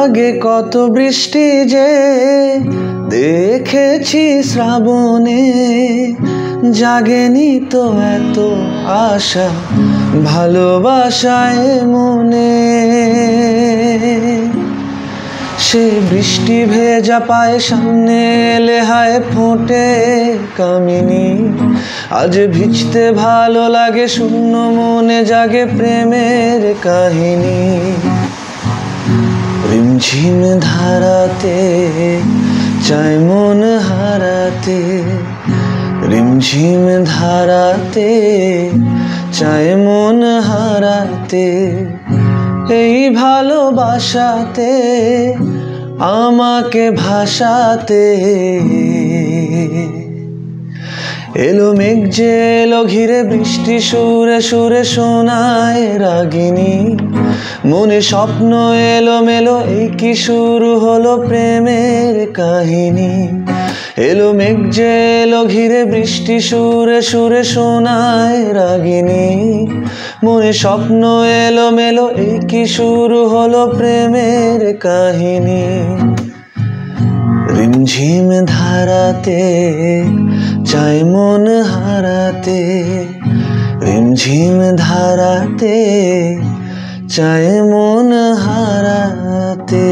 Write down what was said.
আগে কত বৃষ্টি যে দেখেছি শ্রাবণে, জাগেনি তো এত আশা ভালোবাসায় মনে। সে বৃষ্টি ভেজা পায়ে সামনে এলে হায় ফোটে কামিনী। আজ ভিজতে ভালো লাগে, শূন্য মনে জাগে প্রেমের কাহিনী। রিমঝিম ধারাতে চায় মন হারাতে, রিমঝিম ধারাতে চায় মন হারাতে। এই ভালোবাসাতে আমাকে ভাসাতে। এলো মেঘ যে এলো ঘিরে, বৃষ্টি সুরে সুরে শোনায় রাগিনী। মনে স্বপ্ন এলো মেলো, এই কি শুরু হলো প্রেমের কাহিনী। এলো মেঘ যে এলো ঘিরে, বৃষ্টি সুরে সুরে শোনায় রাগিনী। মনে স্বপ্ন এলো মেলো, এই কি শুরু হলো প্রেমের কাহিনী। রিমঝিম ধারাতে চায় মন হারাতে, রিমঝিম ধারাতে চায় মন হারাতে।